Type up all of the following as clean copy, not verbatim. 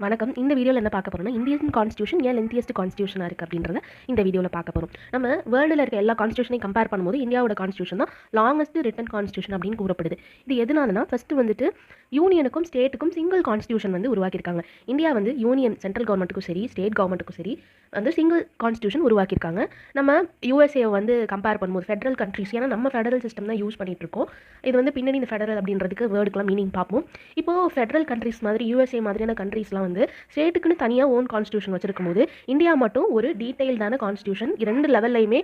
வணக்கம். இந்த வீடியோவில் என்ன பார்க்க போறோம்னா, இந்தியன் கான்ஸ்டிடியூஷன் ஏன் லென்த்தியஸ்ட் கான்ஸ்டிடியூஷனா இருக்கு அப்படின்றத இந்த வீடியோவில் பார்க்க போறோம். நம்ம வேர்ல்டுல இருக்க எல்லா கான்ஸ்டிடியூஷனையும் கம்பேர் பண்ணும்போது இந்தியாவோட கான்ஸ்டிடியூஷன் தான் லாங்கஸ்ட் ரிட்டன் கான்ஸ்டிடியூஷன் அப்படின்னு கூறப்படுது. இது எதனாலனா ஃபர்ஸ்ட் வந்துட்டு யூனியனுக்கும் ஸ்டேட்டுக்கும் சிங்கிள் கான்ஸ்டிடியூஷன் வந்து உருவாக்கியிருக்காங்க. இந்தியா வந்து யூனியன் சென்ட்ரல் கவர்மெண்ட்டுக்கும் சரி ஸ்டேட் கவர்மெண்ட்டுக்கும் சரி வந்து சிங்கிள் கான்ஸ்டிடியூஷன் உருவாக்கியிருக்காங்க. நம்ம யூஎஸ்ஏ வந்து கம்பேர் பண்ணும்போது ஃபெடரல் கண்ட்ரிஸ், ஏன்னா நம்ம ஃபெடரல் சிஸ்டம் தான் யூஸ் பண்ணிட்டு இருக்கோம். இது வந்து பின்னாடி இந்த ஃபெடரல் அப்படின்றதுக்கு வேர்டுக்கெல்லாம் மீனிங் பார்ப்போம். இப்போ ஃபெடரல் கண்ட்ரிஸ் மாதிரி யூஎஸ்ஏ மாதிரியான கண்ட்ரிஸ்லாம் வந்து ஸ்டேட்டுக்குன்னு தனியாக ஓன் கான்ஸ்டியூஷன் வச்சிருக்கும் போது இந்தியா மட்டும் ஒரு டீடைல்டான கான்ஸ்டியூஷன் 2 லெவல்லையுமே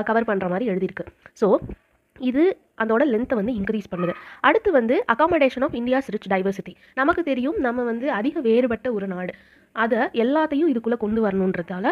கவர் பண்ணுற மாதிரி எழுதியிருக்கு. ஸோ இது அதோட லென்த்தை வந்து இன்க்ரீஸ் பண்ணுது. அடுத்து வந்து accommodation of India's rich diversity. நமக்கு தெரியும் நம்ம வந்து அதிக வேறுபட்ட ஒரு நாடு, அதை எல்லாத்தையும் இதுக்குள்ளே கொண்டு வரணுன்றதால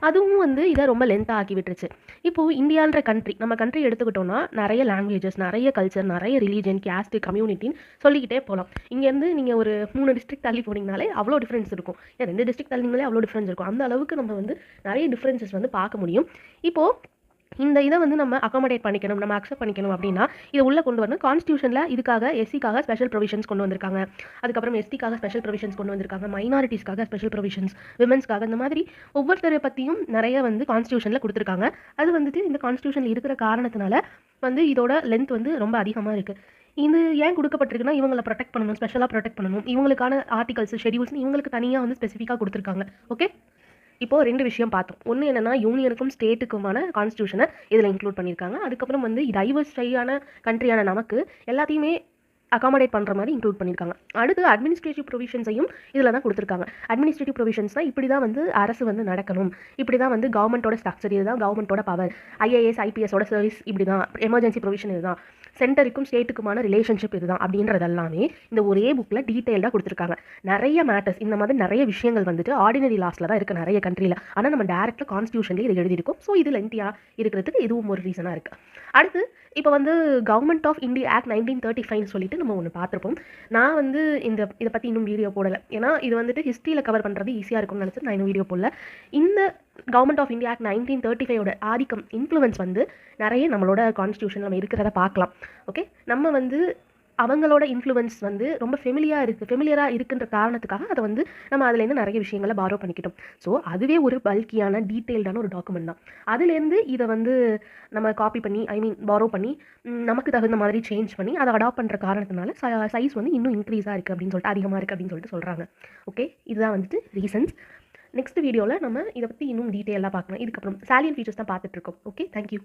அதுவும் வந்து இதை ரொம்ப லென்த்தாக ஆக்கி விட்டுருச்சு. இப்போது இந்தியான்ற கண்ட்ரி, நம்ம கண்ட்ரி எடுத்துக்கிட்டோம்னா நிறைய லாங்குவேஜஸ், நிறைய கல்ச்சர், நிறைய ரிலீஜன், கேஸ்ட், கம்யூனிட்டின்னு சொல்லிக்கிட்டே போகலாம். இங்கேருந்து நீங்கள் ஒரு 3 டிஸ்ட்ரிக்ட் தள்ளி போனீங்கனாலே அவ்வளோ டிஃப்ரென்ஸ் இருக்கும். 2 டிஸ்ட்ரிக்ட் தள்ளினாலே அவ்வளோ டிஃப்ரென்ஸ் இருக்கும். அந்த அளவுக்கு நம்ம வந்து நிறைய டிஃப்ரென்சஸ் வந்து பார்க்க முடியும். இப்போது இந்த இதை வந்து நம்ம அகாமடேட் பண்ணிக்கணும், நம்ம அக்செப்ட் பண்ணிக்கணும் அப்படின்னா இதை உள்ளே கொண்டு வரணும். கான்ஸ்டியூஷனில் இதுக்காக எஸ்சிக்காக ஸ்பெஷல் ப்ரொவிஷன்ஸ் கொண்டு வந்திருக்காங்க. அதுக்கப்புறம் எஸ்டிக்காக ஸ்பெஷல் ப்ரொவிஷன்ஸ் கொண்டு வந்திருக்காங்க. மைனாரிட்டிஸ்க்காக ஸ்பெஷல் ப்ரொவிஷன்ஸ், விமன்ஸ்க்காக, இந்த மாதிரி ஒவ்வொருத்தரை பற்றியும் நிறைய வந்து கான்ஸ்டியூஷனில் கொடுத்துருக்காங்க. அது வந்துட்டு இந்த கான்ஸ்டியூஷனில் இருக்கிற காரணத்தினால வந்து இதோட லென்த் வந்து ரொம்ப அதிகமாக இருக்குது. இது ஏன் கொடுக்கப்பட்டிருக்குன்னா இவங்களை ப்ரொடெக்ட் பண்ணணும், ஸ்பெஷலாக ப்ரொடெக்ட் பண்ணணும். இவங்களுக்கான ஆர்டிகல்ஸ், ஷெடியூல்ஸ் இவங்களுக்கு தனியாக வந்து ஸ்பெசிஃபிக்காக கொடுத்துருக்காங்க. ஓகே, இப்போது 2 விஷயம் பார்த்தோம். ஒன்று என்னென்னா யூனியனுக்கும் ஸ்டேட்டுக்குமான கான்ஸ்டியூஷனை இதில் இன்க்ளூட் பண்ணியிருக்காங்க. அதுக்கப்புறம் வந்து டைவர்ஸையான கண்ட்ரியான நமக்கு எல்லாத்தையுமே அகாமடேட் பண்ணுற மாதிரி இன்க்ளூட் பண்ணியிருக்காங்க. அடுத்து அட்மினிஸ்ட்ரேட்டிவ் ப்ரொவிஷன்ஸையும் இதில் தான் கொடுத்துருக்காங்க. அட்மினிஸ்ட்ரேட்டிவ் ப்ரொவிஷன்ஸ்னால் இப்படி தான் வந்து அரசு வந்து நடக்கணும், இப்படி தான் வந்து கவர்மெண்ட்டோட ஸ்ட்ரக்சர், இதுதான் கவர்மெண்ட்டோட பவர், ஐஏஎஸ் ஐபிஎஸோட சர்வீஸ் இப்படி தான், எமர்ஜென்சி ப்ரொவிஷன் இதுதான், சென்டருக்கும் ஸ்டேட்டுக்குமான ரிலேஷன்ஷிப் இதுதான் அப்படின்றதெல்லாமே இந்த ஒரே புக்கில் டீட்டெயில்டாக கொடுத்துருக்காங்க. நிறைய மேட்டர்ஸ், இந்த மாதிரி நிறைய விஷயங்கள் வந்துட்டு ஆர்டினரி லாஸில் தான் இருக்குது நிறைய கண்ட்ரியில். ஆனால் நம்ம டேரெக்டாக கான்ஸ்டியூஷன்லேயே இது எழுதியிருக்கோம். ஸோ இது லென்த்தியாக இருக்கிறதுக்கு இதுவும் ஒரு ரீசனாக இருக்குது. அடுத்து இப்போ வந்து கவர்மெண்ட் ஆஃப் இந்தியா ஆக்ட் 1935 சொல்லிட்டு நம்ம ஒன்று பார்த்துருப்போம். நான் வந்து இதை பற்றி இன்னும் வீடியோ போடலை, ஏன்னா இது வந்துட்டு ஹிஸ்ட்ரியில் கவர் பண்ணுறது ஈஸியாக இருக்கும்னு நினச்சி நான் இன்னும் வீடியோ போடல. இந்த கவர்மெண்ட் ஆஃப் இந்தியா ஆக்ட் 1935 ஆதிக்கம், இன்ஃப்ளூயன்ஸ் வந்து நிறைய நம்மளோட கான்ஸ்டியூஷன் நம்ம இருக்கிறத பார்க்கலாம். ஓகே, நம்ம வந்து அவங்களோட இன்ஃப்ளூயன்ஸ் வந்து ரொம்ப ஃபெமிலியராக இருக்குன்ற காரணத்துக்காக அதை வந்து நம்ம அதுலேருந்து நிறைய விஷயங்களை பாரோ பண்ணிக்கிட்டோம். ஸோ அதுவே ஒரு பல்கியான டீட்டெயில்டான ஒரு டாக்குமெண்ட் தான். அதுலேருந்து இதை வந்து நம்ம காப்பி பண்ணி, பாரோ பண்ணி நமக்கு தகுந்த மாதிரி சேஞ்ச் பண்ணி அதை அடாப்ட் பண்ணுற காரணத்தினால சைஸ் வந்து இன்னும் இன்க்ரீஸாக இருக்குது அப்படின்னு சொல்லிட்டு, அதிகமாக இருக்குது அப்படின்னு சொல்லிட்டு சொல்கிறாங்க. ஓகே, இதுதான் வந்துட்டு ரீசன்ஸ். நெக்ஸ்ட் வீடியோவில் நம்ம இதை பற்றி இன்னும் டீட்டெயிலாக பார்க்கலாம். இதுக்கப்புறம் சாலியன்ட் ஃபீச்சர்ஸ் தான் பார்த்துட்ருக்கோம். Okay, thank you.